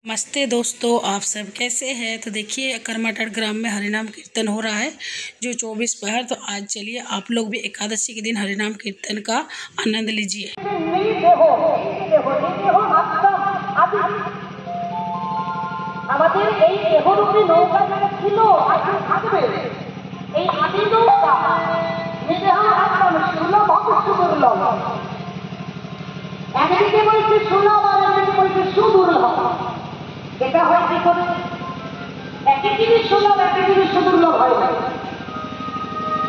नमस्ते दोस्तों, आप सब कैसे हैं। तो देखिए करमाटाड़ ग्राम में हरिनाम कीर्तन हो रहा है जो 24 पहर। तो आज चलिए आप लोग भी एकादशी के दिन हरिनाम कीर्तन का आनंद लीजिए। একদিকে বলছে সুলভ আর একদিকে বলছে সুদুর্লভ। এটা হয় কি করে? একই জিনিস সুলভ একই জিনিস সুদুর্লভ হয় না,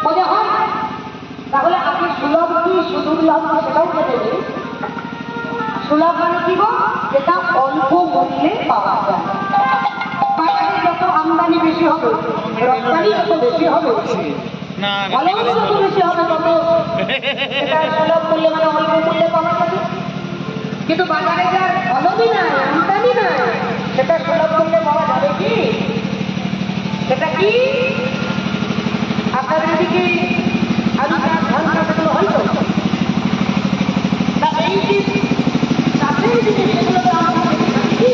মনে হয়। তাহলে আপনি সুলভ কি সুদুর্লভ সেটাও জেনে নিন। সুলভ মানে কি গো? যেটা অল্প মূল্যে পাওয়া যায়। বাজারে যত আমদানি বেশি হবে, রপ্তানি যত বেশি হবে, ফলন যত বেশি হবে, তত সেটা সুলভ মূল্যে মানে অল্প মূল্যে পাওয়া যাবে। কিন্তু বাজারে যার ফলনই নাই, আমদানি নাই, সেটা সুলভ মূল্যে পাওয়া যাবে কি? সেটা কি? আপনাদের এদিকে আলু চাষ, ধান চাষগুলো হয় তো? এই যে চাষের দিকে সেগুলো দাম কি?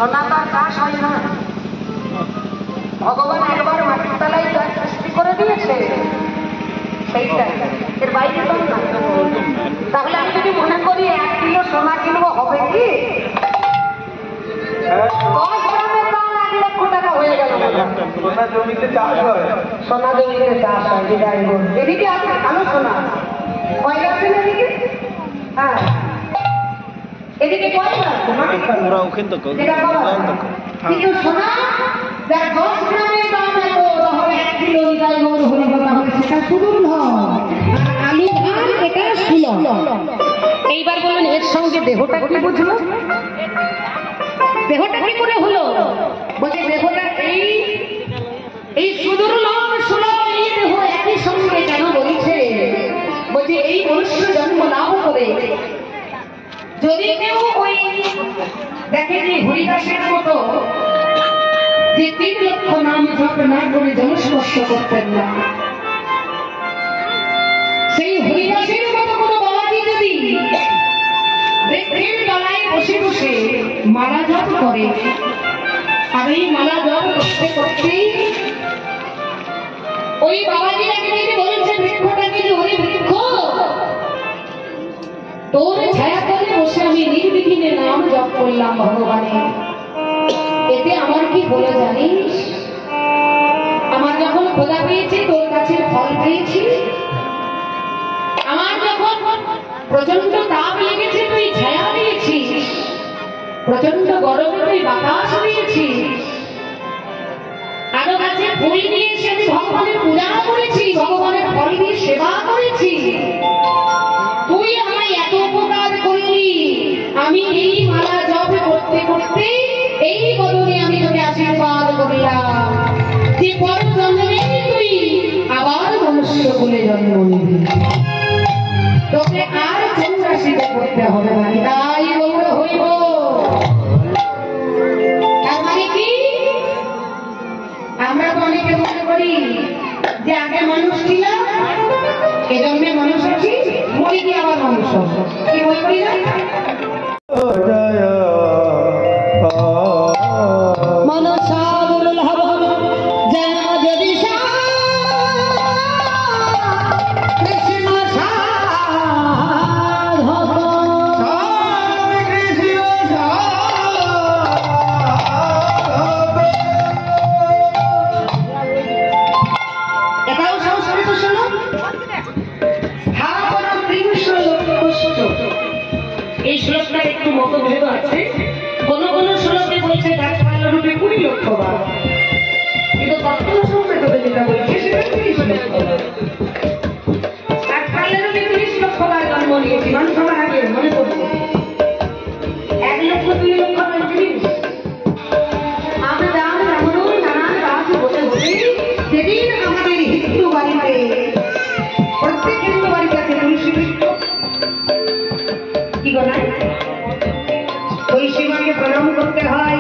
সোনাদার চাষ হয় না। ভগবান একবার মাটির তলায় গাছ সৃষ্টি করে দিয়েছে, সেইটাই, এর বাইরে তো না। তাহলে আমি যদি মনে করি 1 কিলো সোনা কিনবো, হবে কি? 10 গ্রামের দাম 1 লক্ষ টাকা হয়ে গেল। সোনা জমিতে চাষ হয়, সোনা জমিতে চাষ হয়। এদিকে আছে কালো সোনা, কয়লা আছে না এদিকে? হ্যাঁ, এদিকে কয়লা কিন্তু সোনা যার 10 গ্রামের দাম এত, তাহলে 1 কিলো নিতাই গৌর হরিব, তাহলে সেটা সুদুর্লভ। আলু ধান এটা সুলভ। এইবার বলুন এর সঙ্গে দেহটা কি বুঝলো? দেহটা কি করে হলো? বলছে দেহটা এই সুদুর্লভ সুলভ এই দেহ একই সঙ্গে কেন বলছে? বলছে এই মনুষ্য জন্ম লাভ করে যদি কেউ ওই দেখে যে হরিদাসের মতো যে 3 লক্ষ নাম জপ না করে জলস্পর্শ করতেন না, সেই হরিদাসের মতো কোনো বাবাজি যদি বৃক্ষের তলায় বসে বসে মালা জপ করে, আর এই মালা জপ করতে করতে ওই বাবাজি একদিন বলেছে বৃক্ষটাকে, ওই বৃক্ষ তোর ছায়া তলে বসে আমি নির্বিঘ্নে নাম জপ করলাম ভগবানের, এতে আমার কি হলো জানিস? আমার যখন খোদা পেয়েছি, তোর কাছে ফল পেয়েছি। আমার যখন প্রচন্ড তাপ লেগেছে, তুই ছায়া দিয়েছিস। প্রচন্ড গরমে তুই বাতাস দিয়েছিস। আরো কাছে ফুল দিয়েছি, আমি ভগবানের পূজা করেছি, ভগবানের ফল দিয়ে সেবা করেছি। তুই আমায় এত উপকার করলি, আমি এই মালা জপ করতে করতে এই বদলে আমি তোকে আশীর্বাদ করলাম যে পর জন্মে তুই আবার মনুষ্য কুলে জন্ম নিবি, তোকে আর চৌরাশিটা করতে হবে না। তাই গৌর হইব। তার মানে কি? আমরা তো অনেকে মনে করি যে আগে মানুষ ছিলাম, এ জন্মে মানুষ আছি, মরি কি আবার মানুষ হব, কি মনে করি না? মাকে প্রণাম করতে হয়।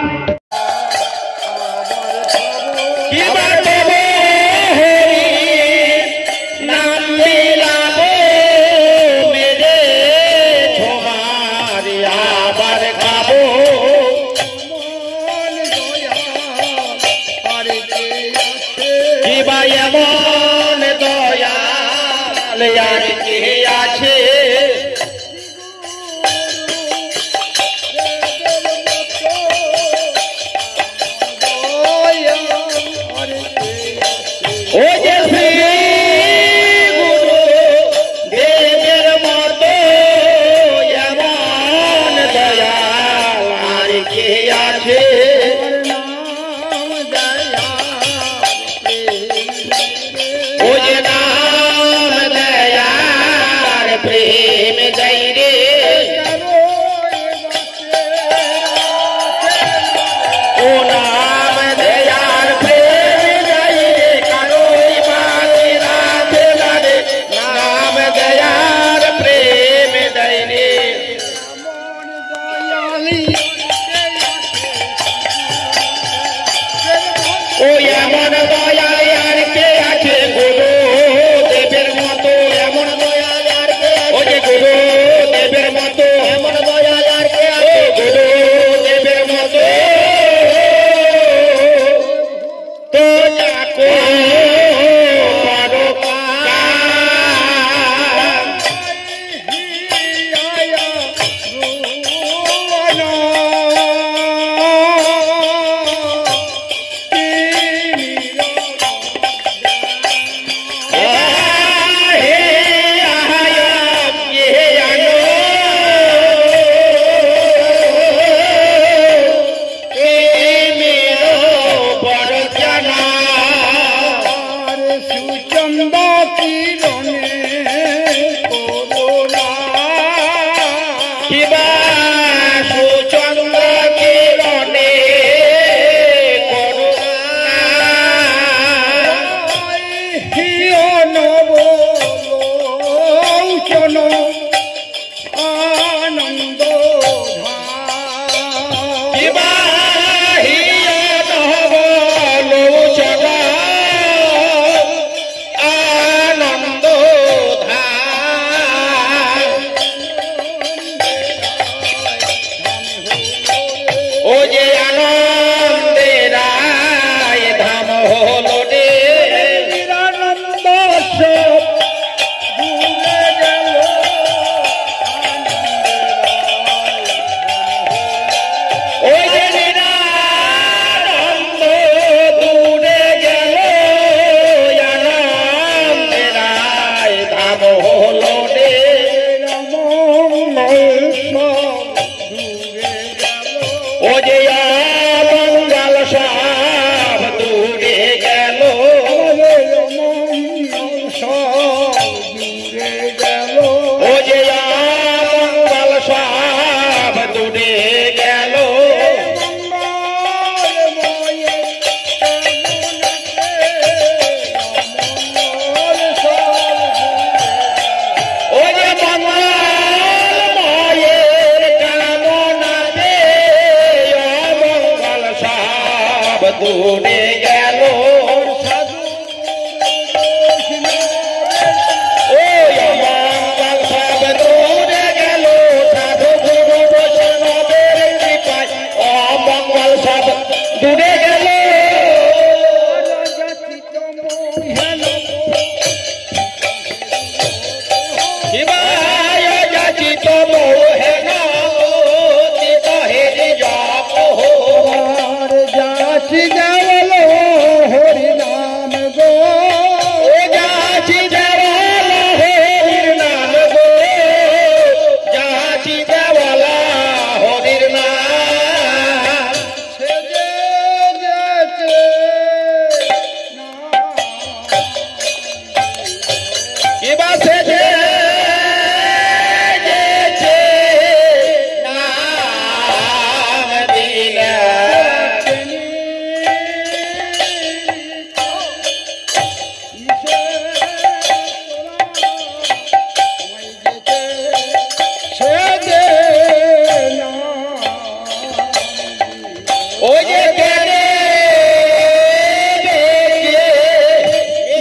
ওই যে কেনে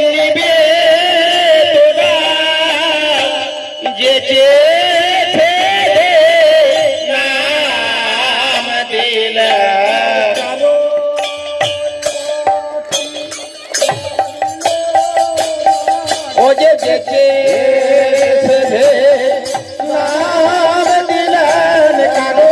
নিবে তোরা যে নাম দিলা ও যে নাম দিলেন কারো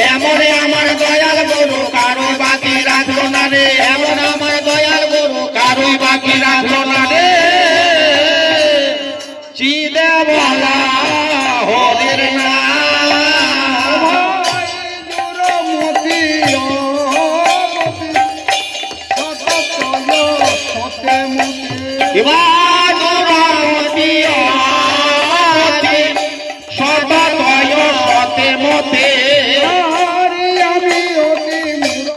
এমনে আমার দয়াল গরু কারো বাকি রাখলো না রে এমন আমার দয়াল গরু কারোই বাকি রাখলো না রে চিদে বলা হরির নাম সদা সতে মতে